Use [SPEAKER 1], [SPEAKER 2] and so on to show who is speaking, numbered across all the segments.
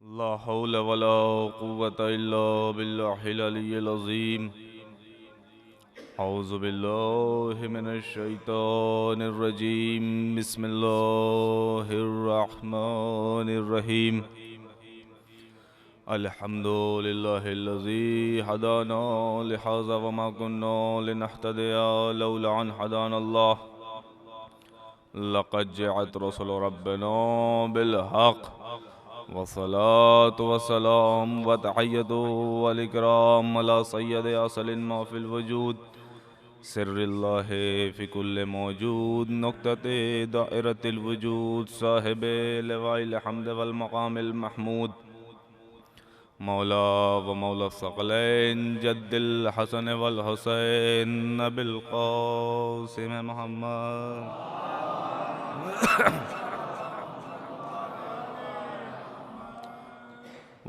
[SPEAKER 1] ला हौला वला कुव्वता इल्ला बिल्लाहिल अलिय्यिल अज़ीम। औज़ु बिल्लाहि मिनश शैतानिर रजीम। बिस्मिल्लाहिर रहमानिर रहीम। अल्हम्दुलिल्लाहिल्लज़ी हदाना लिहाज़ा वमा कुन्ना लिनहतदिया लौला अन हदानल्लाह। लक़द जअत रसूलु रब्बिना बिल हक़ वस्सलातु वस्सलाम व तहय्यतु वल इकराम अला सय्यदि असलिन मा फिल वजूद सिर्रिल्लाहि फी कुल्लि मौजूद नुक्तते दाइरतिल वजूद साहिबे लिवाइल हम्द वल मकामिल महमूद मौला व मौला सकलैन जद्दिल हसन वल हुसैन नबिल क़ासिम मोहम्मद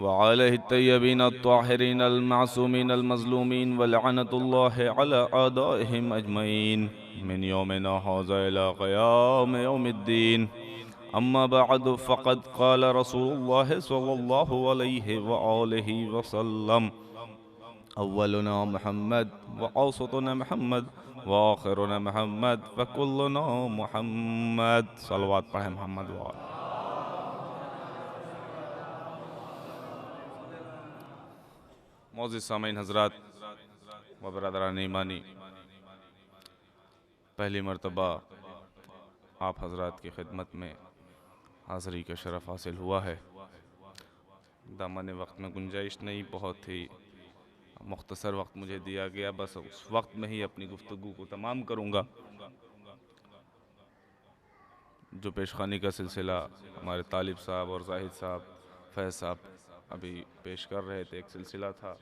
[SPEAKER 1] वअलैहि तय्यबीन अत्ताहिरीन अल-मासूमीन अल-मज़लूमीन व लअनतुल्लाहि अला अदाइहिम अजमईन मिन यौमिना हाज़ा इला क़याम यौमिद्दीन। अम्मा बअद फ़क़द क़ाल रसूलुल्लाहि स्वल्लल्लाहु अलैहि व आलिहि वसल्लम अव्वलुना मुहम्मद व औसतुना मुहम्मद व आखिरुना मुहम्मद व कुल्लुना मुहम्मद। सलवात पढ़ें मोहम्मद व मौज़िज़ सामीन हज़रात व बरदरान ईमानी, पहली मरतबा आप हज़रात की खिदमत में हाज़री का शरफ़ हासिल हुआ है। दामन वक्त में गुंजाइश नहीं, बहुत ही मुख्तसर वक्त मुझे दिया गया, बस उस वक्त में ही अपनी गुफ्तगू को तमाम करूँगा। जो पेशखानी का सिलसिला हमारे तालिब साहब और जाहिद साहब, फैज़ साहब अभी पेश कर रहे थे, एक सिलसिला था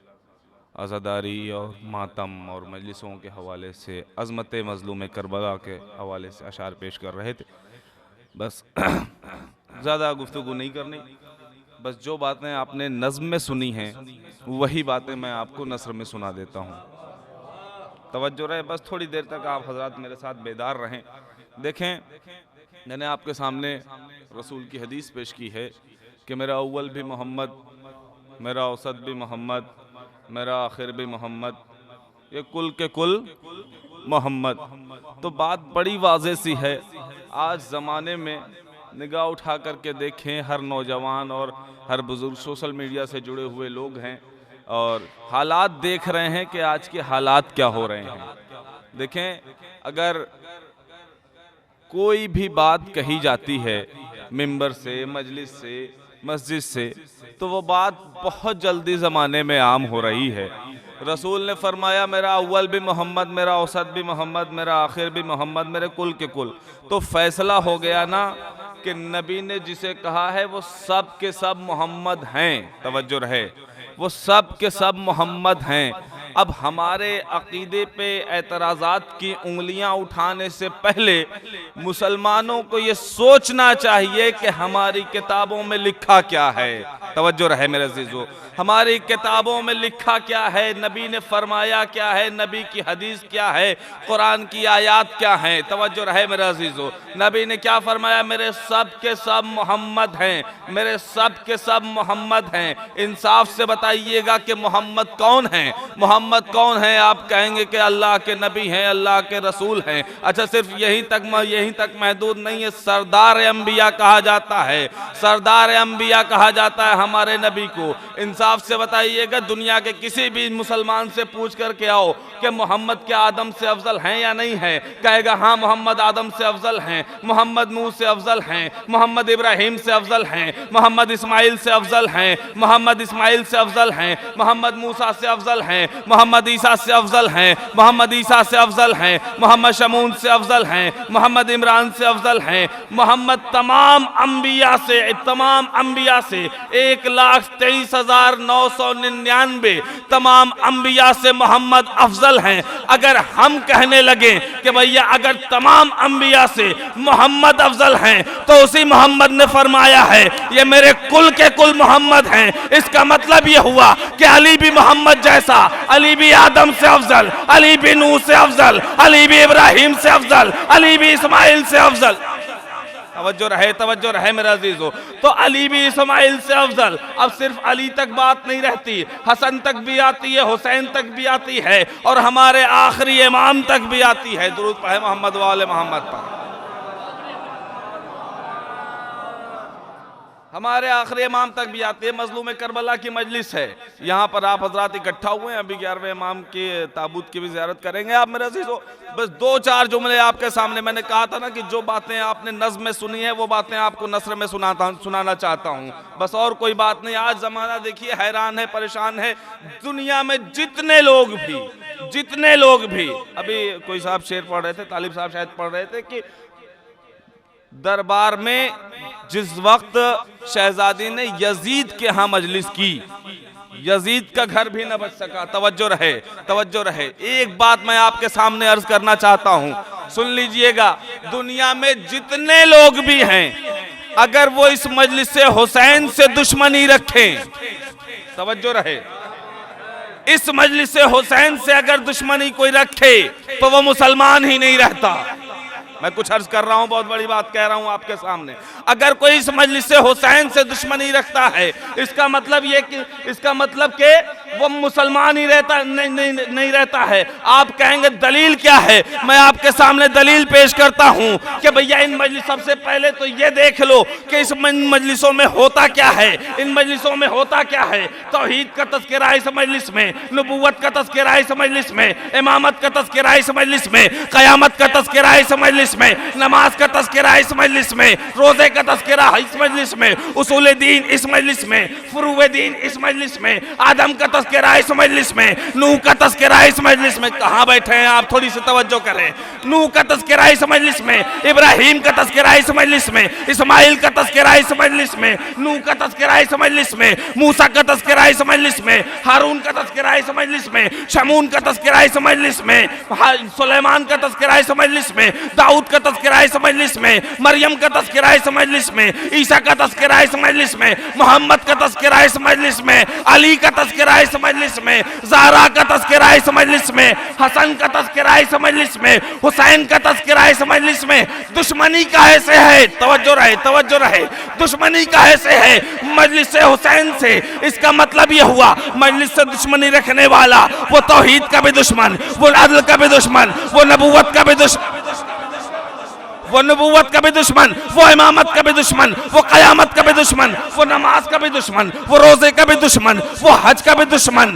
[SPEAKER 1] आज़ादारी और मातम और मजलिसों के हवाले से, अज़मत मज़लूम करबला के हवाले से अशार पेश कर रहे थे। बस ज़्यादा गुफ्तगू नहीं करनी, बस जो बातें आपने नज़्म में सुनी हैं वही बातें मैं आपको नस्र में सुना देता हूँ। तवज्जो रहे, बस थोड़ी देर तक आप हज़रात मेरे साथ बेदार रहें। देखें, मैंने आपके सामने रसूल की हदीस पेश की है कि मेरा अव्वल भी मोहम्मद, मेरा औसत भी मोहम्मद, मेरा आखिर भी मोहम्मद, ये कुल के कुल मोहम्मद। तो बात बड़ी वाज़ेह सी है। आज ज़माने में निगाह उठा करके देखें, हर नौजवान और हर बुज़ुर्ग सोशल मीडिया से जुड़े हुए लोग हैं और हालात देख रहे हैं कि आज के हालात क्या हो रहे हैं। देखें, अगर कोई भी बात कही जाती है मिंबर से, मजलिस से, मस्जिद से, तो वो बात बहुत जल्दी ज़माने में आम हो रही है। रसूल ने फरमाया मेरा अव्वल भी मोहम्मद, मेरा औसत भी मोहम्मद, मेरा आखिर भी मोहम्मद, मेरे कुल के कुल। तो फैसला हो गया ना कि नबी ने जिसे कहा है वो सब के सब मोहम्मद हैं। तवज्जो रहे, वो सब के सब मोहम्मद हैं। अब हमारे अकीदे पे एतराज़ात की उंगलियां उठाने से पहले मुसलमानों को ये सोचना चाहिए कि हमारी किताबों में लिखा क्या है। तवज्जो रहे मेरे अज़ीज़ों, हमारी किताबों में लिखा क्या है, नबी ने फरमाया क्या है, नबी की हदीस क्या है, कुरान की आयात क्या है। तवज्जो रहे मेरे अज़ीज़ों, नबी ने क्या फरमाया, मेरे सब के सब मोहम्मद हैं, मेरे सब के सब मोहम्मद हैं। इंसाफ से बताइएगा कि मोहम्मद कौन है। मोहम्मद कौन है? आप कहेंगे कि अल्लाह के नबी हैं, अल्लाह के रसूल हैं। अच्छा, सिर्फ यहीं तक महदूद नहीं है, सरदार अंबिया कहा जाता है, सरदार अंबिया कहा जाता है हमारे नबी को। इंसाफ से बताइएगा, दुनिया के किसी भी मुसलमान से पूछ करके आओ कि मोहम्मद क्या आदम से अफजल हैं या नहीं है, कहेगा हाँ मोहम्मद आदम से अफजल हैं, मोहम्मद नूह से अफजल हैं, मोहम्मद इब्राहिम से अफजल हैं, मोहम्मद इस्माइल से अफजल हैं, मोहम्मद इस्माइल से अफजल हैं, मोहम्मद मूसा से अफजल हैं, मोहम्मद ईसा से अफजल हैं, मोहम्मद ईसा से अफजल हैं, मोहम्मद शमून से अफजल हैं, मोहम्मद इमरान से अफजल हैं। मोहम्मद तमाम अंबिया से 1,23,999 तमाम अंबिया से मोहम्मद अफजल हैं। अगर हम कहने लगे कि भैया अगर तमाम अंबिया से मोहम्मद अफजल हैं तो उसी मोहम्मद ने फरमाया है ये मेरे कुल के कुल मोहम्मद हैं, इसका मतलब ये हुआ कि अली भी मोहम्मद जैसा, अली भी आदम से अफजल, अली भी नूह से अफजल, अली भी इब्राहिम से अफजल, अली भी इस्माइल से अफजल। तवज्जो रहे मेरा अजीजों। तो अली भी इस्माइल से अफजल। अब सिर्फ अली तक बात नहीं रहती, हसन तक भी आती है, हुसैन तक भी आती है, और हमारे आखिरी इमाम तक भी आती है। दुरूद पढ़े मोहम्मद वाले मोहम्मद पर। हमारे आखिरी इमाम तक भी आती है। मजलूम करबला की मजलिस है, यहाँ पर आप हजरात इकट्ठा हुए हैं। अभी 11वें इमाम के ताबूत की भी ज़ियारत करेंगे आप मेरे अज़ीज़ों। बस 2-4 जुमले आपके सामने, मैंने कहा था ना कि जो बातें आपने नज़्म में सुनी है वो बातें आपको नस्र में सुनाना चाहता हूँ, बस और कोई बात नहीं। आज ज़माना देखिए हैरान है, परेशान है। दुनिया में जितने लोग भी अभी कोई साहब शेर पढ़ रहे थे, तालिब साहब शायद पढ़ रहे थे कि दरबार में जिस वक्त शहजादी ने यजीद के यहाँ मजलिस की, यजीद का घर भी न बच सका। तवज्जो रहे। एक बात मैं आपके सामने अर्ज करना चाहता हूँ, सुन लीजिएगा। दुनिया में जितने लोग भी हैं, अगर वो इस मजलिस से हुसैन से दुश्मनी रखें, तवज्जो रहे, इस मजलिस से हुसैन से अगर दुश्मनी कोई रखे तो वो मुसलमान ही नहीं रहता। मैं कुछ अर्ज कर रहा हूं, बहुत बड़ी बात कह रहा हूं आपके सामने। अगर कोई इस मजलिस से हुसैन से दुश्मनी रखता है, इसका मतलब कि वो मुसलमान ही नहीं रहता है। आप कहेंगे दलील क्या है? मैं आपके सामने दलील पेश करता हूं कि भैया इन मजलिस, सबसे पहले तो ये देख लो कि इस मजलिसों में होता क्या है। इन मजलिसों में होता क्या है? तौहीद का तज़किरा इस मजलिस में, नबूवत का तज़किरा इस मजलिस में, इमामत का तज़किरा इस मजलिस में, क़यामत का तज़किरा इस मजलिस में, नमाज का तज़किरा इस मजलिस में, रोजे का तज़किरा इस मजलिस में, उसूल दीन इस मजलिस में, फुरूए दीन इस मजलिस में, आदम का तज़किरा इस मजलिस में, नूह का तज़किरा इस मजलिस में। कहाँ बैठे हैं आप? थोड़ी सी तवज्जो करें। नूह का तज़किरा इस मजलिस में, इब्राहीम का तज़किरा इस मजलिस में, इस्माइल का तज़किरा इस मजलिस में, नूह का तज़किरा इस मजलिस में, मूसा का तज़किरा इस मजलिस में, हारून का तज़किरा इस मजलिस में, शमून का तज़किरा इस मजलिस में, सुलेमान का तज़किरा इस मजलिस में, दाऊद का तज़किरा इस मजलिस में, मरियम का तज़किरा इस मजलिस में, ईसा का तज़किरा इस मजलिस में, मोहम्मद का तज़किरा इस मजलिस में, अली का तज़किरा इस मजलिस में, ज़हरा का तज़किरा इस मजलिस में, हसन का तज़किरा इस मजलिस में, हुसैन का तज़किरा इस मजलिस में। दुश्मनी काहे से है? तवज्जो रहे। दुश्मनी काहे से है मजलिस से हुसैन से? इसका मतलब यह हुआ, मजलिस से दुश्मनी रखने वाला वो तौहीद का भी दुश्मन, वो अदल का भी दुश्मन, वो नबूवत का भी दुश्मन, वो इमामत का भी दुश्मन, वो क़यामत का भी दुश्मन, वो नमाज का भी दुश्मन, वो रोजे का भी दुश्मन, वो हज का भी दुश्मन,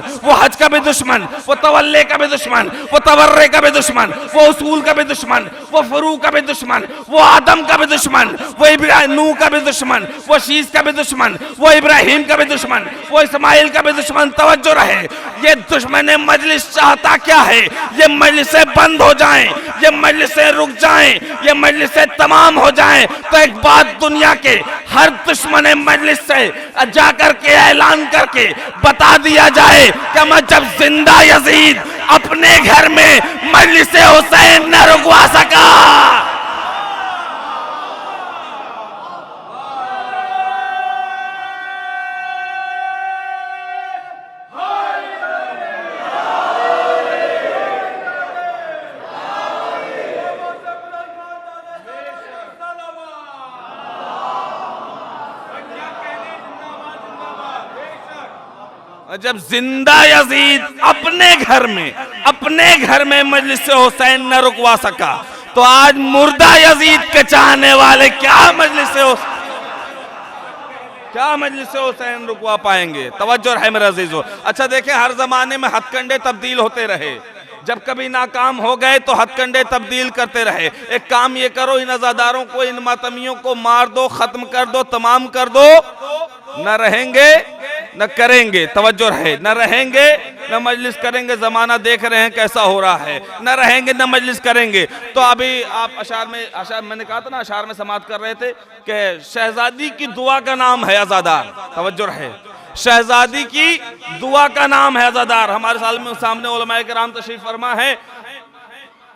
[SPEAKER 1] वो तवल्ले का भी दुश्मन, वो तवर्रे का भी दुश्मन, वो उसूल का भी दुश्मन, वो फुरू का भी दुश्मन, वो आदम का भी दुश्मन, वो नूह का भी दुश्मन, वो शीश का भी दुश्मन, वो इब्राहिम का भी दुश्मन, वो इस्माइल का भी दुश्मन। तवज्जो रहे। ये दुश्मन मजलिस चाहता क्या है? ये मजलिसें बंद हो जाएं, ये मजलिसें रुक जाएं, ये से तमाम हो जाएं, तो एक बात दुनिया के हर दुश्मन मजलिस से जाकर के ऐलान करके बता दिया जाए कि मैं जब जिंदा यजीद अपने घर में मजलिस हुसैन न रुकवा सका। जब जिंदा यजीद अपने घर में मजलिस हुसैन न रुकवा सका, तो आज मुर्दा यजीद के चाहने वाले क्या मजलिस हुसैन रुकवा पाएंगे? तवज्जो है मेरे अजीजों। अच्छा देखें, हर जमाने में हथकंडे तब्दील होते रहे। जब कभी नाकाम हो गए तो हथकंडे तब्दील करते रहे। एक काम ये करो, इन अज़ादारों को, इन मातमियों को मार दो, खत्म कर दो, तमाम कर दो। न रहेंगे न करेंगे। तवज्जो रहे। न रहेंगे न मजलिस करेंगे। जमाना देख रहे हैं कैसा हो रहा है। न रहेंगे न मजलिस करेंगे। तो अभी आप अशार मैंने कहा था ना, अशार में समात कर रहे थे कि शहजादी की दुआ का नाम है अज़ादार। तवज्जो रहे। शहजादी की दुआ का नाम है अज़ादार। हमारे सामने उलमाए किराम तशरीफ फरमा है।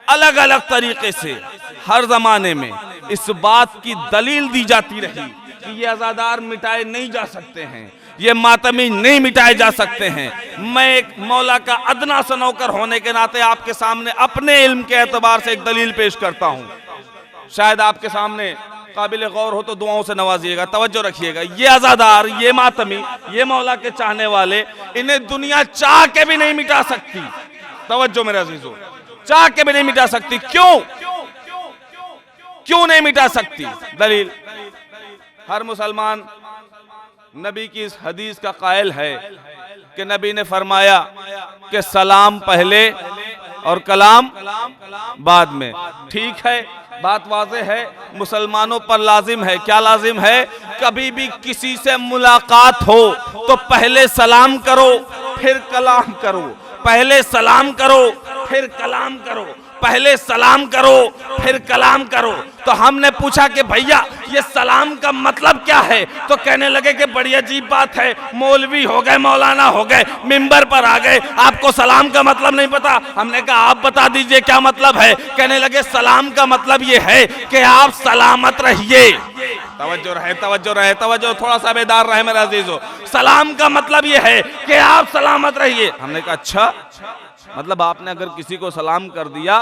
[SPEAKER 1] अलग अलग तरीके से हर जमाने में इस बात की दलील दी जाती रही कि ये अज़ादार मिटाए नहीं जा सकते हैं, ये मातमी नहीं मिटाए जा सकते हैं। मैं एक मौला का अदना सा नौकर होने के नाते आपके सामने अपने इल्म के एतबार से एक दलील पेश करता हूँ। शायद आपके सामने काबिल गौर हो तो दुआओं से नवाजिएगा, तवज्जो रखिएगा। ये अज़ादार, ये मातमी, ये मौला के चाहने वाले, इन्हें दुनिया चाह के भी नहीं मिटा सकती। तवज्जो मेरे अजीजों, चाह के भी नहीं मिटा सकती। क्यों नहीं मिटा सकती? दलील, हर मुसलमान नबी की इस हदीस का कायल है कि नबी ने फरमाया कि सलाम पहले और कलाम बाद में। ठीक है, बात वाज़े है, मुसलमानों पर लाजिम है। क्या लाजिम है? कभी भी किसी से मुलाकात हो तो पहले सलाम करो फिर कलाम करो, पहले सलाम करो फिर कलाम करो, पहले सलाम करो फिर कलाम करो। तो हमने पूछा कि भैया ये सलाम का मतलब क्या है? तो कहने लगे कि बड़ी अजीब बात है, मौलवी हो गए, मौलाना हो गए, मिंबर पर आ गए, आपको सलाम का मतलब नहीं पता। हमने कहा आप बता दीजिए क्या मतलब है। कहने लगे सलाम का मतलब ये है कि आप सलामत रहिए। तवज्जो रहे, तवज्जो रहे, तवज्जो, थोड़ा सा बेदार रहे मेरा अजीजों। सलाम का मतलब ये है कि आप सलामत रहिए। हमने कहा अच्छा, मतलब आपने अगर किसी को सलाम कर दिया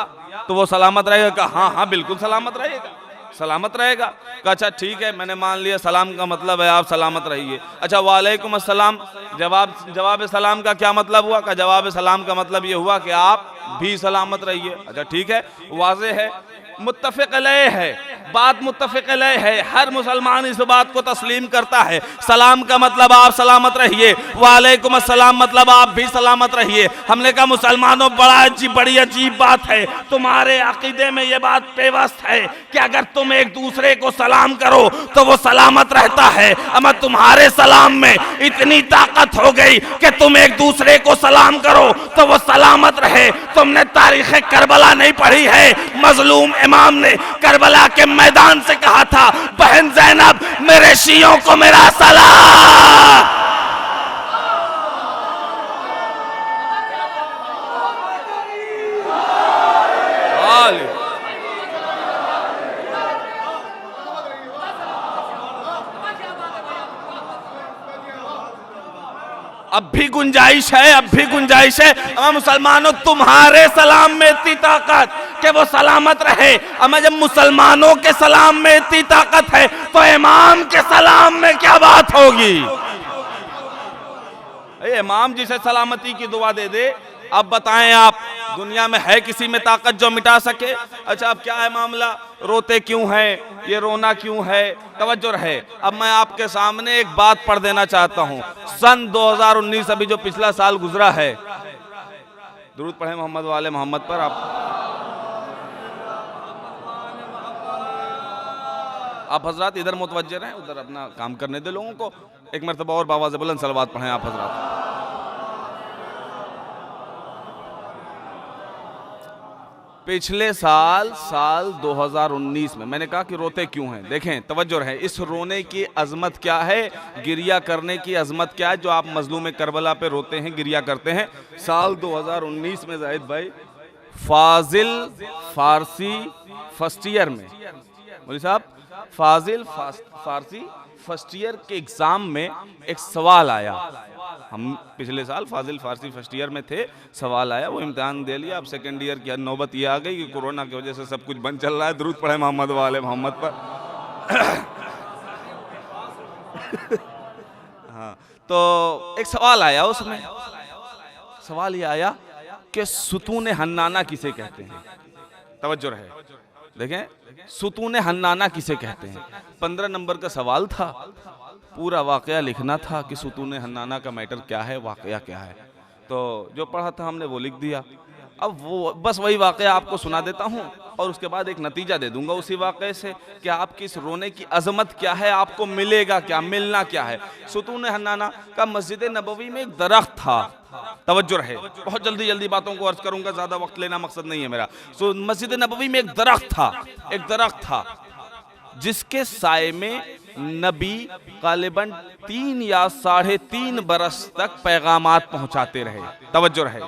[SPEAKER 1] तो वो सलामत रहेगा? कहा हाँ हाँ बिल्कुल सलामत रहेगा, सलामत रहेगा। कहा अच्छा ठीक है, मैंने मान लिया सलाम का मतलब है आप सलामत रहिए। अच्छा वालेकुम अस्सलाम, जवाब सलाम का क्या मतलब हुआ? का जवाब सलाम का मतलब ये हुआ कि आप भी सलामत रहिए। अच्छा ठीक है, वाज़े है, मुत्तफ़िक़ अलैह है, बात मुत्तफ़िक़ अलैह है, हर मुसलमान इस बात को तस्लीम करता है। सलाम का मतलब आप सलामत रहिए, वालेकुम अस्सलाम मतलब आप भी सलामत रहिए। हमने कहा मुसलमानों बड़ी अजीब बात है, तुम्हारे अकीदे में ये बात पेवस्त है कि अगर तुम एक दूसरे को सलाम करो तो वो सलामत रहता है, अमा तुम्हारे सलाम में इतनी ताकत हो गई कि तुम एक दूसरे को सलाम करो तो वो सलामत रहे। तुमने तारीख़ करबला नहीं पढ़ी है? मजलूम इमाम ने करबला के मैदान से कहा था, बहन ज़ैनब मेरे शियों को मेरा सलाम। अब भी गुंजाइश है, अब भी गुंजाइश है। मुसलमानों तुम्हारे सलाम में इतनी ताकत कि वो सलामत रहे, अमा जब मुसलमानों के सलाम में इतनी ताकत है तो इमाम के सलाम में क्या बात होगी? इमाम जिसे सलामती की दुआ दे दे। अब बताएं आप, दुनिया में है किसी में ताकत जो मिटा सके? अच्छा अब क्या है मामला, रोते क्यों हैं, ये रोना क्यों है? तवज्जो रहे, अब मैं आपके सामने एक बात पढ़ देना चाहता हूँ। सन 2019 अभी जो पिछला साल गुजरा है, दुरूद पढ़े मोहम्मद वाले मोहम्मद पर। आप हजरात इधर मुतवज्जे रहें, उधर अपना काम करने दे लोगों को। एक मरतबा और बाबा से बुलंद सलवात पढ़ें आप हजरात। पिछले साल 2019 में मैंने कहा कि रोते क्यों हैं। देखें तवज्जो रहे, इस रोने की अजमत क्या है, गिरिया करने की अजमत क्या है, जो आप मजलूम करबला पे रोते हैं, गिरिया करते हैं। साल 2019 में जाहिद भाई फाजिल फारसी फर्स्ट ईयर में, बोली साहब फाजिल फारसी फर्स्ट ईयर के एग्ज़ाम में एक सवाल आया। हम पिछले साल फाजिल फारसी फर्स्ट ईयर में थे, सवाल आया, वो इम्तिहान दे लिया। अब सेकेंड ईयर की नौबत ये आ गई कि कोरोना की वजह से सब कुछ बंद चल रहा है। दुरूद पढ़े मोहम्मद वाले मोहम्मद पर। हाँ, तो एक सवाल आया, उसमें सवाल ये आया कि सुतून हन्नाना किसे कहते हैं। तवज्जो रहे, देखें सुतून हन्नाना किसे कहते हैं। 15 नंबर का सवाल था, पूरा वाकया लिखना था कि सुतून हन्नाना का मैटर क्या है, वाकया क्या है। तो जो पढ़ा था हमने वो लिख दिया। अब वो बस वही वाकया आपको सुना देता हूँ और उसके बाद एक नतीजा दे दूंगा उसी वाकये से कि आपकी इस रोने की अजमत क्या है, आपको मिलेगा क्या, मिलना क्या है। सुतून हन्नाना का मस्जिद नबवी में एक दरख्त था। तवज्जो रहे, बहुत जल्दी बातों को अर्ज करूंगा, ज्यादा वक्त लेना मकसद नहीं है मेरा। मस्जिद नबवी में एक दरख्त था जिसके साये में नबी गालिबन 3 या 3.5 बरस तक पैगामात पहुंचाते रहे। तवज्जो रहे,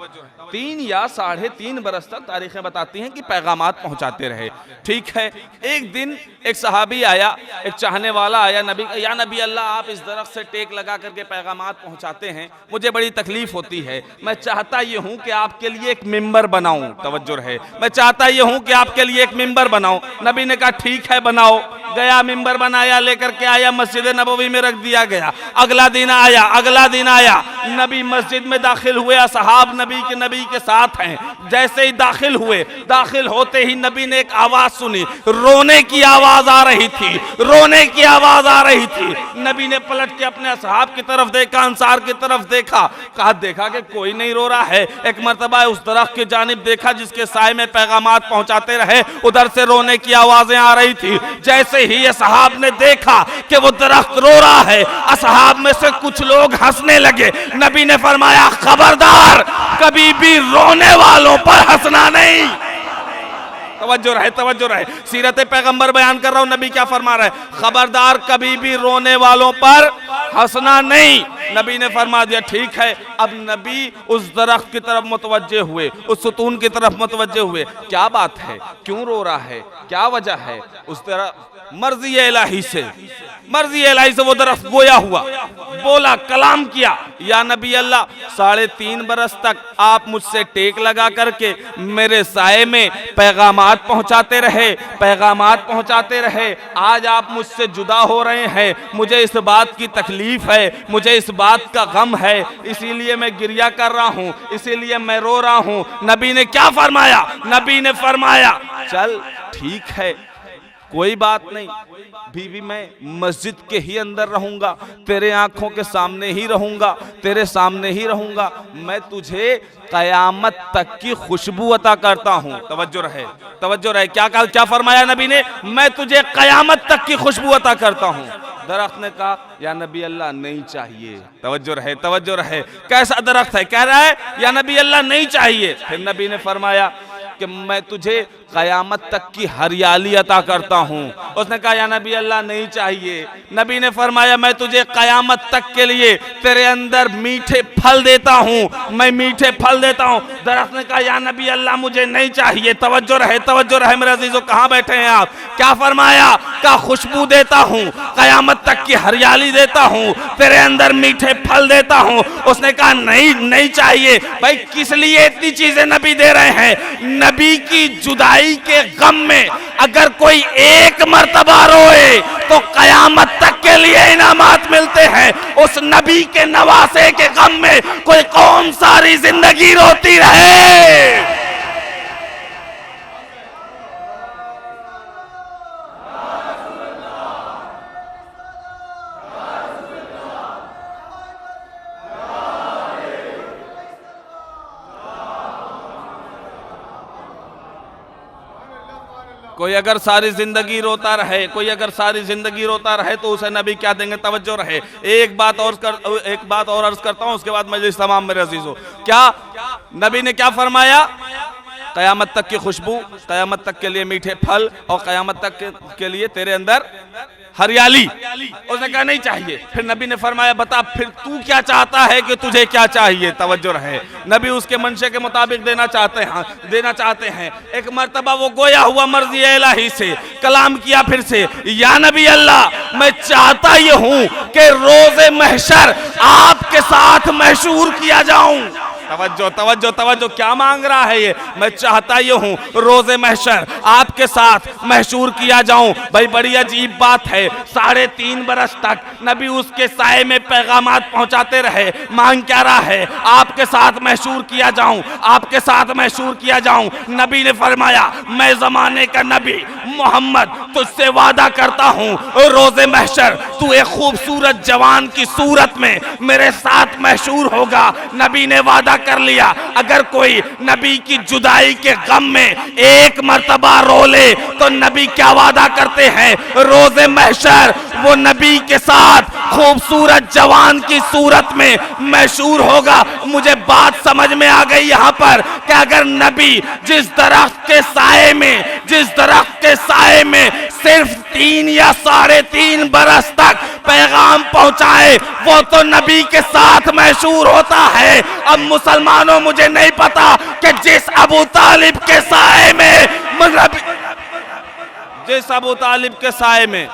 [SPEAKER 1] 3 या 3.5 बरस तक तारीखें बताती हैं कि पैगामात पहुंचाते रहे। ठीक है, एक दिन एक सहाबी आया, एक चाहने वाला आया, नबी या नबी अल्लाह आप इस दरख्त से टेक लगा करके पैगामात पहुंचाते हैं, मुझे बड़ी तकलीफ होती है, मैं चाहता ये हूँ कि आपके लिए एक मिंबर बनाऊँ। तवज्जो रहे, मैं चाहता ये हूँ कि आपके लिए एक मिंबर बनाऊँ। नबी ने कहा ठीक है बनाओ। गया, मिंबर बनाया, लेकर के आया, मस्जिद नबवी में रख दिया गया। अगला दिन आया, नबी मस्जिद में दाखिल हुए, असहाब नबी के साथ हैं। जैसे ही दाखिल होते ही नबी ने एक आवाज सुनी, रोने की आवाज आ रही थी। नबी ने पलट के अपने असहाब की तरफ देखा, अंसार की तरफ देखा, देखा कि कोई नहीं रो रहा है। एक मर्तबा उस दरख्त की जानिब देखा जिसके साए में पैगामात पहुंचाते रहे, उधर से रोने की आवाजें आ रही थी। जैसे ही असहाब ने देखा कि वो दरख्त रो रहा है, असहाब में से कुछ लोग हंसने लगे। नबी ने फरमाया, खबरदार, कभी भी रोने वालों पर हंसना नहीं। तवज्जो रहे, सीरत पैगंबर बयान कर रहा हूं। नबी क्या फरमा रहे हैं? खबरदार, कभी भी रोने वालों पर हंसना नहीं। नबी ने फरमा दिया, ठीक है। अब नबी उस दरख्त की तरफ मुतवज्जे हुए, उस सुतून की तरफ मुतवज्जे हुए। क्या बात है, क्यों रो रहा है, क्या वजह है? उस तरह मर्जी इलाही से वो दरख्त गोया हुआ, बोला, कलाम किया, या नबी अल्लाह, 3.5 बरस तक आप मुझसे टेक लगा करके मेरे साए में पैगामात पहुंचाते रहे। आज आप मुझसे जुदा हो रहे हैं, मुझे इस बात की तकलीफ है, मुझे इस बात का गम है, इसीलिए मैं गिरिया कर रहा हूं, इसीलिए मैं रो रहा हूं। नबी ने क्या फरमाया? नबी ने फरमाया, चल ठीक है, कोई बात नहीं, बीवी मैं मस्जिद के ही अंदर रहूंगा, तेरे आंखों के सामने ही रहूंगा, तेरे सामने ही रहूंगा, मैं तुझे कयामत तक की खुशबू अता करता हूं। तवज्जो रहे, क्या फरमाया नबी ने? मैं तुझे कयामत तक की खुशबू अता करता हूं। दरख्त ने कहा, या नबी अल्लाह, नहीं चाहिए। तवज्जो रहे, कैसा दरख्त है? कह रहा है, या नबी अल्लाह, नहीं चाहिए। फिर नबी ने फरमाया कि मैं तुझे कयामत तक की हरियाली अता करता हूँ। उसने कहा, या नबी अल्लाह, नहीं चाहिए। नबी ने फरमाया, मैं तुझे कयामत तक के लिए तेरे अंदर मीठे फल देता हूँ, मैं मीठे फल देता हूँ। दरख्त ने कहा, या नबी अल्लाह, मुझे नहीं चाहिए। तवज्जो रहे मेरे अजीजों, कहाँ बैठे हैं आप? क्या फरमाया? का खुशबू देता हूँ, कयामत तक की हरियाली देता हूँ, तेरे अंदर मीठे फल देता हूँ। उसने कहा, नहीं चाहिए। भाई, किस लिए इतनी चीजें नबी दे रहे हैं? नबी की जुदाई के गम में अगर कोई एक मर्तबा रोए तो कयामत तक के लिए इनामात मिलते हैं। उस नबी के नवासे के गम में कोई कौम सारी जिंदगी रोती रहे। कोई अगर सारी जिंदगी रोता रहे तो उसे नबी क्या देंगे? तवज्जो रहे। एक बात और अर्ज करता हूं, उसके बाद मजलिस तमाम मेरे अजीजों। क्या नबी ने क्या फरमाया? कयामत तक की खुशबू, कयामत तक के लिए मीठे फल, और कयामत तक के लिए तेरे अंदर हरियाली। उसने कहा, नहीं चाहिए। फिर नबी ने फरमाया, बता फिर तू क्या चाहता है कि तुझे क्या चाहिए? तवज्जो रहे, नबी उसके मंशे के मुताबिक देना चाहते हैं। एक मर्तबा वो गोया हुआ मर्जी इलाही से कलाम किया फिर से, या नबी अल्लाह, मैं चाहता ये हूं कि रोज़े महशर आपके साथ महशूर किया जाऊं। तवज्जो, क्या मांग रहा है ये? मैं चाहता ये हूं रोज़े महशर आपके साथ महशूर किया जाऊं। भाई, बड़ी अजीब बात है, 3.5 बरस तक नबी उसके साए में पैगामात पहुंचाते रहे। मांग क्या रहा है? आपके साथ महशूर किया जाऊं। नबी ने फरमाया, मैं जमाने का नबी मोहम्मद तुझसे वादा करता हूं, रोज़े महशर तू एक खूबसूरत जवान की सूरत में मेरे साथ महशूर होगा। नबी ने वादा कर लिया, अगर कोई नबी की जुदाई के गम में एक मर्तबा रो ले तो नबी क्या वादा करते हैं? रोज़े महशर वो नबी के साथ खूबसूरत जवान की सूरत में महशूर होगा। मुझे बात समझ में आ गई यहाँ पर कि अगर नबी जिस दरख्त के साए में सिर्फ 3 या 3.5 बरस तक पैगाम पहुंचाए, वो तो नबी के साथ महशूर होता है। अब मुसलमानों, मुझे नहीं पता कि जिस अबू तालिब के साए में जिस अबू तालिब के साए में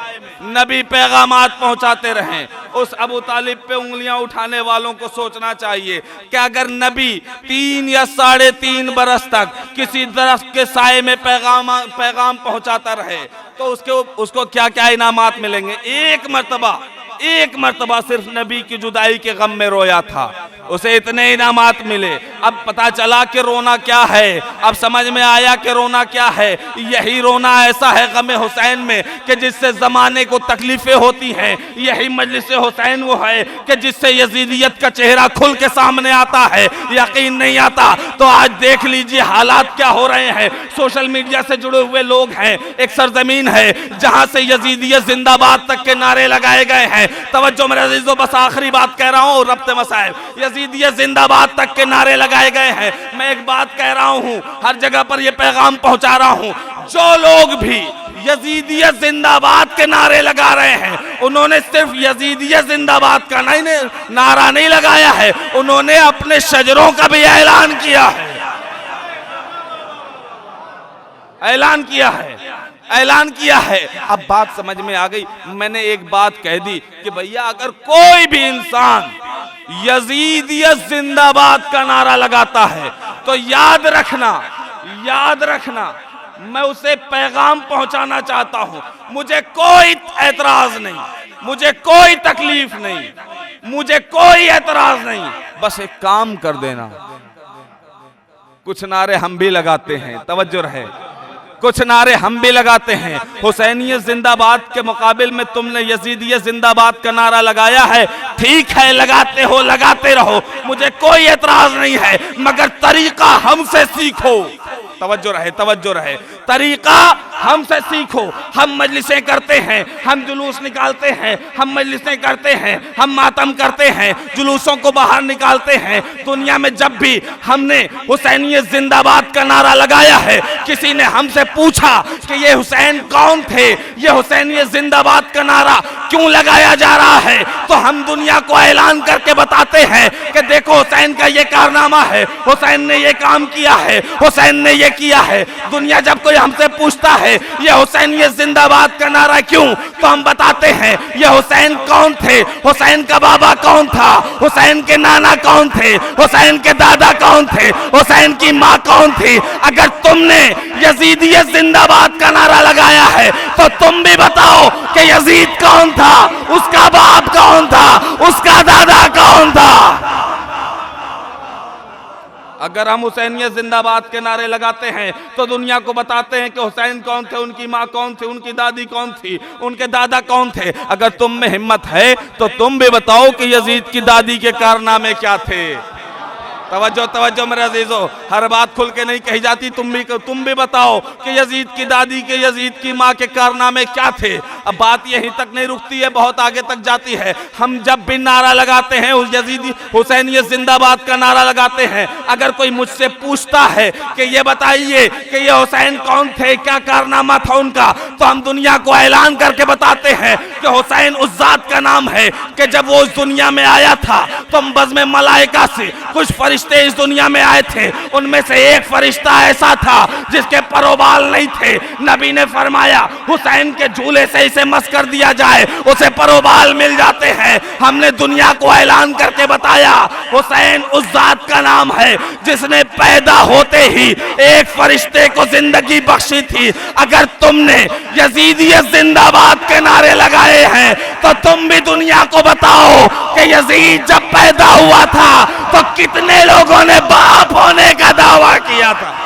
[SPEAKER 1] नबी पैगामात पहुंचाते रहें, उस अबू तालिब पे उंगलियां उठाने वालों को सोचना चाहिए कि अगर नबी 3 या 3.5 बरस तक किसी दरख्त के साए में पैगाम पहुंचाता रहे तो उसको क्या क्या इनामात मिलेंगे। एक मर्तबा सिर्फ नबी की जुदाई के गम में रोया था, उसे इतने इनामात मिले। अब पता चला कि रोना क्या है, अब समझ में आया कि रोना क्या है। यही रोना ऐसा है गम हुसैन में कि जिससे ज़माने को तकलीफ़ें होती हैं। यही मजलिस हुसैन वो है कि जिससे यजीदियत का चेहरा खुल के सामने आता है। यकीन नहीं आता तो आज देख लीजिए हालात क्या हो रहे हैं। सोशल मीडिया से जुड़े हुए लोग हैं, एक सरजमीन है जहाँ से यजीदियत जिंदाबाद तक के नारे लगाए गए हैं। तवज्जो मेरे अज़ीज़ों, बस आखिरी बात कह रहा हूँ, रब्ते मसाइल, यजीदियत जिंदाबाद तक के नारे लगाए गए हैं। मैं एक बात कह रहा हूँ, हर जगह पर यह पैगाम पहुंचा रहा हूँ, जो लोग भी यजीदियत जिंदाबाद के नारे लगा रहे हैं उन्होंने सिर्फ यजीदियत जिंदाबाद का नारा नहीं लगाया है, उन्होंने अपने शजरों का भी ऐलान किया है। ऐलान किया है। अब बात समझ में आ गई। मैंने एक बात कह दी कि भैया अगर कोई भी इंसान यजीदियत जिंदाबाद का नारा लगाता है तो याद रखना मैं उसे पैगाम पहुंचाना चाहता हूं। मुझे कोई एतराज नहीं, मुझे कोई तकलीफ नहीं, मुझे कोई एतराज नहीं, बस एक काम कर देना। कुछ नारे हम भी लगाते हैं, तवज्जो रहे, कुछ नारे हम भी लगाते हैं। हुसैनियत जिंदाबाद के मुकाबिल में तुमने यजीदियत जिंदाबाद का नारा लगाया है, ठीक है, लगाते रहो, मुझे कोई एतराज नहीं है, मगर तरीका हमसे सीखो। तवज्जो रहे, तरीका हमसे सीखो। हम मजलिसें करते हैं, हम जुलूस निकालते हैं, हम मजलिसें करते हैं, हम मातम करते हैं, जुलूसों को बाहर निकालते हैं। दुनिया में जब भी हमने हुसैनियत जिंदाबाद का नारा लगाया है, किसी ने हमसे पूछा कि ये हुसैन कौन थे, ये हुसैनियत जिंदाबाद का नारा क्यों लगाया जा रहा है, तो हम दुनिया को ऐलान करके बताते हैं कि देखो हुसैन का ये कारनामा है, हुसैन ने ये काम किया है, हुसैन ने ये किया है। दुनिया जब कोई हमसे पूछता है ये हुसैनियत जिंदाबाद का नारा क्यों, तो हम बताते हैं ये हुसैन कौन थे, हुसैन का बाबा कौन था, हुसैन के नाना कौन थे, हुसैन के दादा कौन थे, हुसैन की माँ कौन थी। अगर तुमने यजीदियत जिंदाबाद का नारा लगाया है तो तुम भी बताओ कि यजीद कौन था, उसका बाप कौन था, उसका दादा कौन था। अगर हम हुसैनियत जिंदाबाद के नारे लगाते हैं तो दुनिया को बताते हैं कि हुसैन कौन थे, उनकी माँ कौन थी, उनकी दादी कौन थी, उनके दादा कौन थे। अगर तुम में हिम्मत है तो तुम भी बताओ कि यजीद की दादी के कारनामे क्या थे। तवज्जो मेरे अजीजों, हर बात खुल के नहीं कही जाती। तुम भी बताओ कि यजीद की दादी के, यजीद की माँ के कारनामे क्या थे। अब बात यहीं तक नहीं रुकती है, बहुत आगे तक जाती है। हम जब भी नारा लगाते हैं, उस यजीदी हुसैनियत जिंदाबाद का नारा लगाते हैं, अगर कोई मुझसे पूछता है कि ये बताइए कि ये हुसैन कौन थे, क्या कारनामा था उनका, तो हम दुनिया को ऐलान करके बताते हैं कि हुसैन उस जात का नाम है कि जब वो इस दुनिया में आया था तो बज़्म मलाइका से कुछ फरिश्ते इस दुनिया में आए थे। उनमें से एक फरिश्ता ऐसा था जिसके परोबाल नहीं थे। नबी ने फरमाया हुसैन के झूले से इसे मस कर दिया जाए, उसे परोबाल मिल जाते हैं। हमने दुनिया को ऐलान करके बताया हुसैन उस जात का नाम है जिसने पैदा होते ही एक फरिश्ते को जिंदगी बख्शी थी। अगर तुमने यजीदियत जिंदाबाद के नारे लगाए हैं तो तुम भी दुनिया को बताओ कि यजीद जब पैदा हुआ था तो कितने लोगों ने बाप होने का दावा किया था,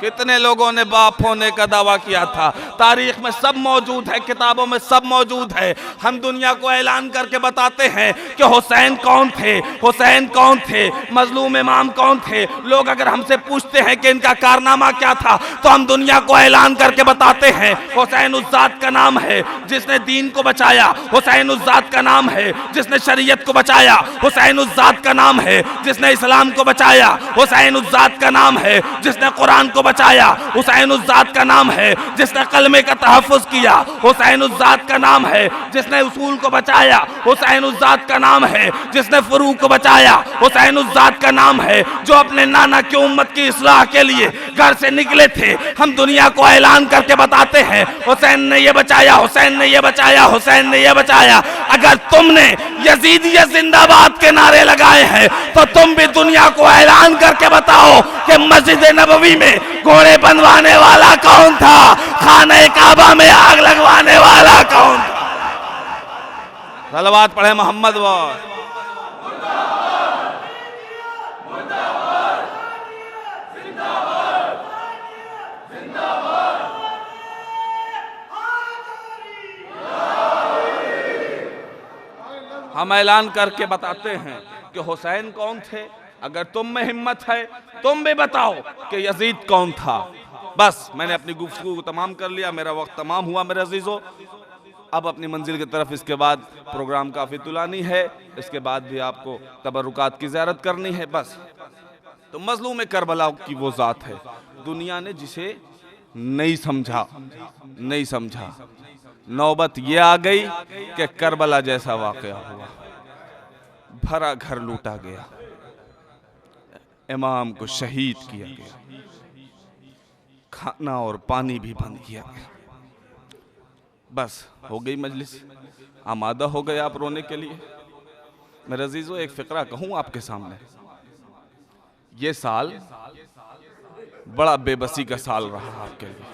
[SPEAKER 1] कितने लोगों ने बाप होने का दावा किया था। तारीख में सब मौजूद है, किताबों में सब मौजूद है। हम दुनिया को ऐलान करके बताते हैं कि हुसैन कौन थे, हुसैन कौन थे, मजलूम इमाम कौन थे। लोग अगर हमसे पूछते हैं कि इनका कारनामा क्या था तो हम दुनिया को ऐलान करके बताते हैं हुसैन उस जात का नाम है जिसने दीन को बचाया, हुसैन उस जात का नाम है जिसने शरीयत को बचाया, हुसैन उस जात का नाम है जिसने इस्लाम को बचाया, हुसैन उस जात का नाम है जिसने कुरान को बचाया। हुसैन उस ज़ात का नाम है जिसने कलमे का तहफ़्फ़ुज़ किया। हुसैन उस ज़ात का नाम है जिसने उसूल को बचाया। हुसैन उस ज़ात का नाम है जिसने फ़ुरूक़ को बचाया। हुसैन उस ज़ात का नाम है जो अपने नाना की उम्मत की इस्लाह के लिए घर से निकले थे। हम दुनिया को ऐलान करके बताते हैं हुसैन ने ये बचाया, हुसैन ने ये बचाया, हुसैन ने ये बचाया। अगर तुमने यजीदियत जिंदाबाद के नारे लगाए हैं तो तुम भी दुनिया को ऐलान करके बताओ कि मस्जिद नबवी में घोड़े बनवाने वाला कौन था, खाने काबा में आग लगवाने वाला कौन था। सलवात पढ़े मोहम्मद वाह। हम ऐलान करके बताते हैं कि हुसैन कौन थे। अगर तुम में हिम्मत है तुम भी बताओ कि यजीद कौन था। बस मैंने अपनी गुफ्तगू को तमाम कर लिया, मेरा वक्त तमाम हुआ मेरे अजीज़ों। अब अपनी मंजिल की तरफ इसके बाद प्रोग्राम काफ़ी तुलानी है, इसके बाद भी आपको तबरुकात की ज़ियारत करनी है। बस तो मज़लूम करबला की वो ज़ात है दुनिया ने जिसे नहीं समझा। नौबत ये आ गई कि करबला जैसा वाक़या हुआ, भरा घर लूटा गया, इमाम को शहीद किया गया, खाना और पानी भी बंद किया गया। बस हो गई मजलिस, आमादा हो गए आप रोने के लिए। मेरे अजीज़ों एक फ़िक्रा कहूँ आपके सामने। ये साल बड़ा बेबसी का साल रहा आपके लिए,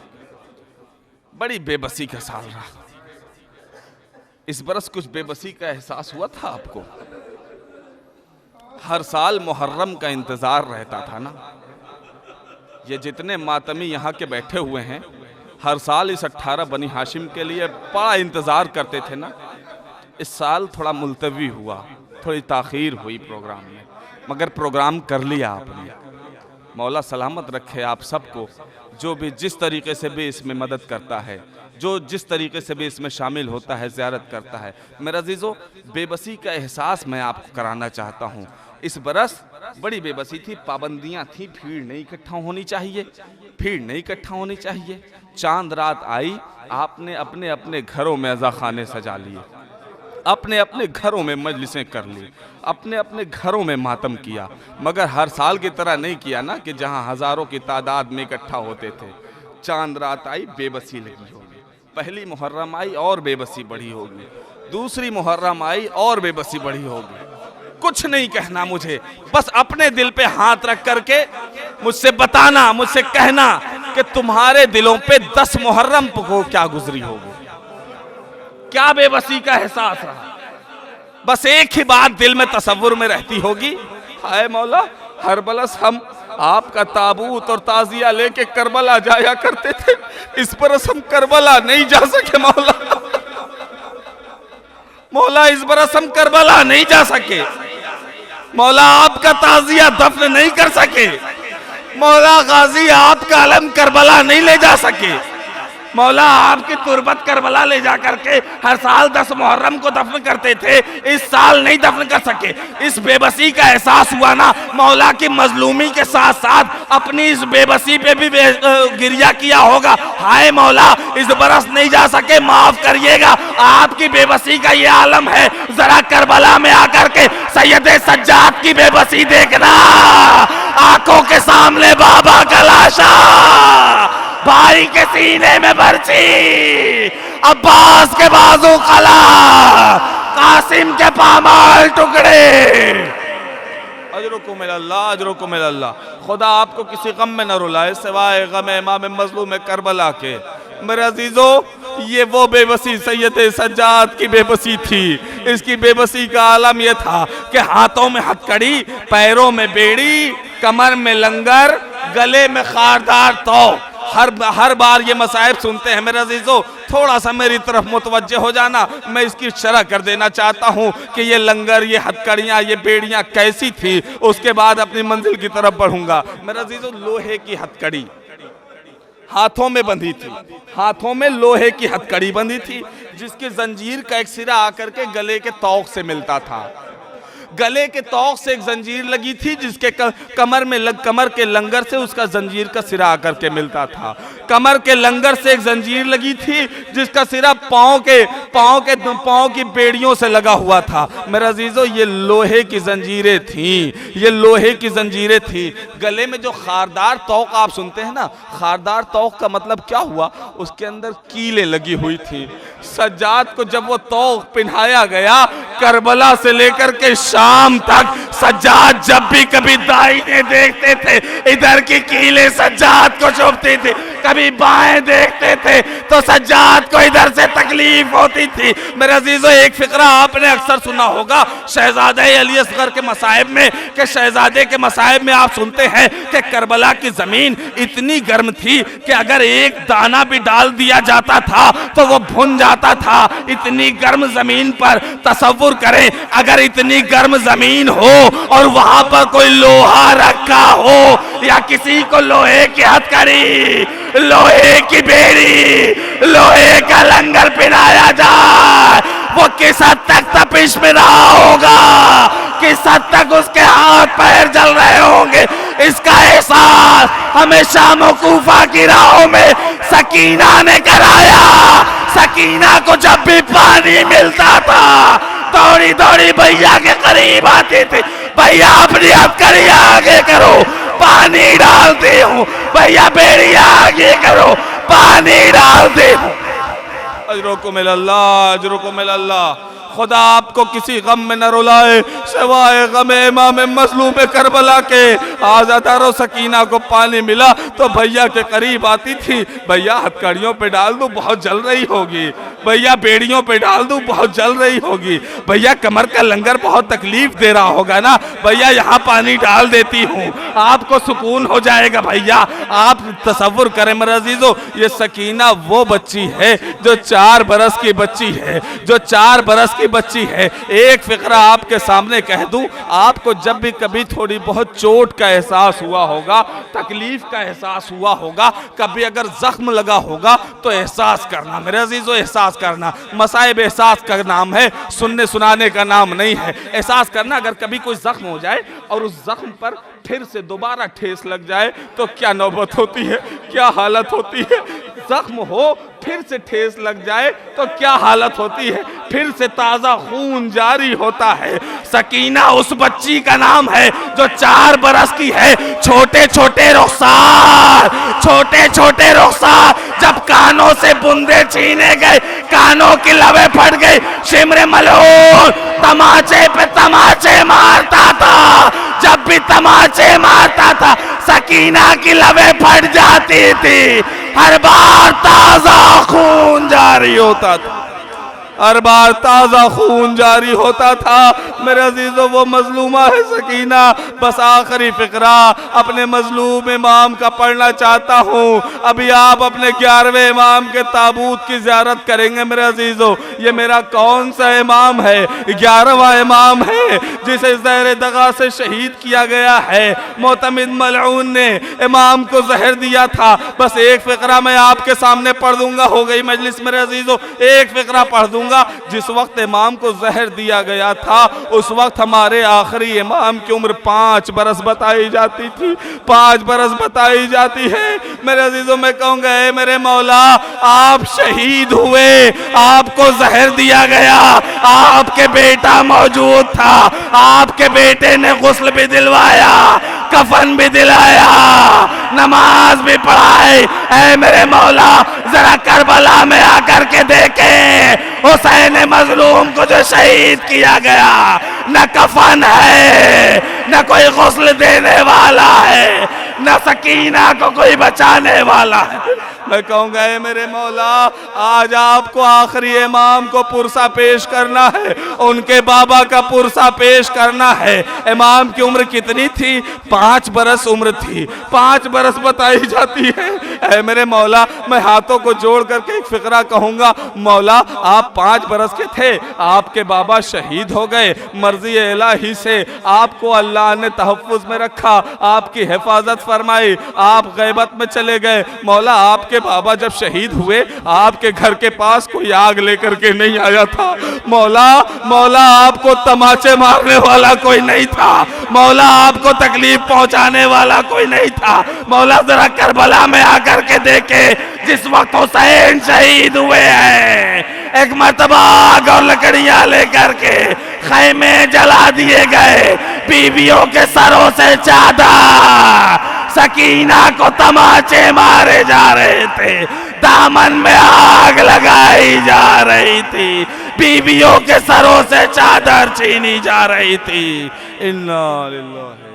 [SPEAKER 1] बड़ी बेबसी का साल रहा। इस बरस कुछ बेबसी का एहसास हुआ था आपको? हर साल मुहर्रम का इंतज़ार रहता था ना। ये जितने मातमी यहाँ के बैठे हुए हैं हर साल इस 18 बनी हाशिम के लिए बड़ा इंतज़ार करते थे ना। इस साल थोड़ा मुलतवी हुआ, थोड़ी ताख़ीर हुई प्रोग्राम में, मगर प्रोग्राम कर लिया आपने। मौला सलामत रखे आप सबको, जो भी जिस तरीके से भी इसमें मदद करता है, जो जिस तरीके से भी इसमें शामिल होता है, ज़ियारत करता है। मेरे अजीज़ों बेबसी का एहसास मैं आपको कराना चाहता हूँ। इस बरस बड़ी बेबसी थी, पाबंदियाँ थी, भीड़ नहीं इकट्ठा होनी चाहिए। चांद रात आई, आपने अपने अपने घरों में अज़ा खाने सजा लिए, अपने अपने घरों में मजलिसें कर ली, अपने अपने घरों में मातम किया, मगर हर साल की तरह नहीं किया ना कि जहाँ हज़ारों की तादाद में इकट्ठा होते थे। चांद रात आई, बेबसी लगी होगी। पहली मुहर्रम आई और बेबसी बढ़ी होगी, दूसरी मुहर्रम आई और बेबसी बढ़ी होगी। कुछ नहीं कहना मुझे, बस अपने दिल पे हाथ रख करके मुझसे बताना, मुझसे कहना कि तुम्हारे दिलों पे 10 मुहर्रम को क्या गुजरी होगी, क्या बेबसी का एहसास रहा। बस एक ही बात दिल में तसव्वुर में रहती होगी, हाय मौला हर बरस हम आपका ताबूत और ताजिया लेके करबला जाया करते थे, इस बरस हम करबला नहीं जा सके। मौला इस बरस हम करबला नहीं जा सके। मौला आपका ताजिया दफन नहीं कर सके। मौला गाजी आपका अलम करबला नहीं ले जा सके। मौला आपकी तुरबत करबला ले जा करके हर साल 10 मुहर्रम को दफन करते थे, इस साल नहीं दफन कर सके। इस बेबसी का एहसास हुआ ना, मौला की मजलूमी के साथ साथ अपनी इस बेबसी पे भी गिरिया किया होगा। हाय मौला इस बरस नहीं जा सके, माफ करिएगा, आपकी बेबसी का ये आलम है। जरा करबला में आकर के सैयद सज्जाद की बेबसी देखना, आंखों के सामने बाबा का लाशा, भाई के सीने में बर्छी, अब्बास के बाजू कला, कासिम के पामाल टुकड़े। अजरुकुम इलल्लाह, अजरुकुम इलल्लाह। खुदा आपको किसी गम में न रुलाए सिवाय गम इमाम मज़लूम करबला के। मेरे अजीजों ये वो बेबसी सैयद सज्जाद की बेबसी थी। इसकी बेबसी का आलम यह था कि हाथों में हथकड़ी, पैरों में बेड़ी, कमर में लंगर, गले में खारदार तौ। हर बार ये मसाइब सुनते हैं मेरे अजीजों, थोड़ा सा मेरी तरफ मुतवज्जे हो जाना। मैं इसकी शरह कर देना चाहता हूँ कि ये लंगर, ये हथकड़ियाँ, ये बेड़ियाँ कैसी थी, उसके बाद अपनी मंजिल की तरफ बढ़ूंगा। मेरे अजीजों लोहे की हथकड़ी हाथों में बंधी थी, हाथों में लोहे की हथकड़ी बंधी थी, जिसकी जंजीर का एक सिरा आकर के गले के तौक से मिलता था। गले के तौक से एक जंजीर लगी थी जिसके कमर के लंगर से उसका जंजीर का सिरा आकर के मिलता था। कमर के लंगर से एक जंजीर लगी थी जिसका सिरा पाँव की बेड़ियों से लगा हुआ था। मेरे अजीजों, ये लोहे की जंजीरें थी, ये लोहे की जंजीरें थी। गले में जो खारदार तौक आप सुनते हैं ना, खारदार तौक का मतलब क्या हुआ, उसके अंदर कीलें लगी हुई थी। सज्जाद को जब वो तौक पहनाया गया, करबला से लेकर के शाम तक सज्जाद जब भी कभी दाहिने देखते थे इधर की कीलें सज्जाद को चुभती थी, कभी बाएं देखते थे तो सज्जाद को इधर से तकलीफ होती थी। मेरे अजीजों, एक फिक्रा आपने अक्सर सुना होगा शहजादे अली असगर के मसाइब में, कि शहजादे के मसाइब में आप सुनते हैं कि करबला की जमीन इतनी गर्म थी कि अगर एक दाना भी डाल दिया जाता था तो वो भुन जाता था। इतनी गर्म जमीन पर तसव्वुर करें, अगर इतनी गर्म जमीन हो और वहां पर कोई लोहा रखा हो या किसी को लोहे की हथकड़ी, लोहे की बेड़ी, लोहे का लंगर पहनाया जाए, वो किस हद तक तपिश में रहा होगा, किस हद तक उसके हाथ पैर जल रहे होंगे, इसका एहसास हमें शाम और कूफा की राहों में सकीना ने कराया। सकीना को जब भी पानी मिलता था दौड़ी दौड़ी भैया के करीब आती थी, भैया अपनी हथकड़ी आगे करो, पानी डालती हूँ, भैया बेड़ी आगे करो, पानी डालती हूँ। अजरों मिल अल्लाह, अजरों मिल अल्लाह। खुदा आपको किसी गम में न रुलाए सिवाय गम इमाम मजलूम करबला के। आज़ादारो सकीना को पानी मिला तो भैया के करीब आती थी, भैया हथकड़ियों पे डाल दूं बहुत जल रही होगी, भैया बेड़ियों पे डाल दूं बहुत जल रही होगी, भैया कमर का लंगर बहुत तकलीफ दे रहा होगा ना, भैया यहाँ पानी डाल देती हूँ, आपको सुकून हो जाएगा। भैया आप तसव्वुर करें मेरे अजीजों, ये सकीना वो बच्ची है जो 4 बरस की बच्ची है, जो 4 बरस की बच्ची है। एक फिक्रा आपके सामने कह दूं, आपको जब भी कभी थोड़ी बहुत चोट का एहसास हुआ होगा, तकलीफ का एहसास हुआ होगा, कभी अगर जख्म लगा होगा तो एहसास करना मेरे अजीजों, एहसास करना। मसाइब एहसास का नाम है, सुनने सुनाने का नाम नहीं है। एहसास करना, अगर कभी कोई जख्म हो जाए और उस जख्म पर फिर से दोबारा ठेस लग जाए तो क्या नौबत होती है, क्या हालत होती है। जख्म हो फिर से ठेस लग जाए तो क्या हालत होती है, फिर से ताजा खून जारी होता है। सकीना उस बच्ची का नाम है जो 4 बरस की है। छोटे छोटे रुखसार, छोटे छोटे रुखसार जब कानों से बूंदे छीने गए, कानों की लबें फट गई, शिमरे मलून तमाचे पे तमाचे मारता था, जब भी तमाचे मारता था सकीना की लबें फट जाती थी, हर बार ताजा खून जारी होता था, हर बार ताज़ा खून जारी होता था। मेरे अजीजों, वो मजलूमा है सकीना। बस आखिरी फिक्रा अपने मजलूम इमाम का पढ़ना चाहता हूँ। अभी आप अपने 11वें इमाम के ताबूत की ज़ियारत करेंगे मेरे अजीजों। ये मेरा कौन सा इमाम है? 11वां इमाम है जिसे ज़हर दगा से शहीद किया गया है। मोतमिद मलऊन ने इमाम को जहर दिया था। बस एक फिक्रा मैं आपके सामने पढ़ दूंगा, हो गई मजलिस मेरे अजीजों। एक फिक्रा पढ़ दूंगा। जिस वक्त इमाम को जहर दिया गया था उस वक्त हमारे आखिरी इमाम की उम्र 5 बरस बताई जाती थी, 5 बरस बताई जाती है। मेरे अजीजों, मैं कहूँगा ए मेरे मौला, आप शहीद हुए, आपको जहर दिया गया, आपके बेटा मौजूद था, आपके बेटे ने गुस्ल भी दिलवाया, कफन भी दिलाया, नमाज भी पढ़ाई। ऐ मेरे मौला, जरा करबला में आकर के देखे हुसैन मजलूम को जो शहीद किया गया, न कफन है, न कोई गुस्ल देने वाला है, न सकीना को कोई बचाने वाला है। मैं कहूँगा ए मेरे मौला, आज आपको आखिरी इमाम को पुरसा पेश करना है, उनके बाबा का पुरसा पेश करना है। इमाम की उम्र कितनी थी? 5 बरस उम्र थी, 5 बरस बताई जाती है। ऐ मेरे मौला, मैं हाथों को जोड़ करके एक फिक्रा कहूँगा। मौला, आप 5 बरस के थे, आपके बाबा शहीद हो गए, मर्जी इलाही से आपको अल्लाह ने तहफ़्फ़ुज़ में रखा, आपकी हिफाजत फरमाई, आप गैबत में चले गए। मौला, आपके आपके बाबा जब शहीद हुए आपके घर के पास कोई आग लेकर के नहीं आया था। मौला मौला आपको तमाचे मारने वाला कोई नहीं था। मौला आपको तकलीफ पहुंचाने वाला कोई नहीं था। मौला जरा करबला में आकर के देखे जिस वक्त हुसैन शहीद हुए हैं, एक मरतबा आग और लकड़ियां लेकर के खैमे जला दिए गए, बीवियों के सरों से चादर, सकीना को तमाचे मारे जा रहे थे, दामन में आग लगाई जा रही थी, बीवियों के सरों से चादर छीनी जा रही थी। इन्ना लिल्लाहि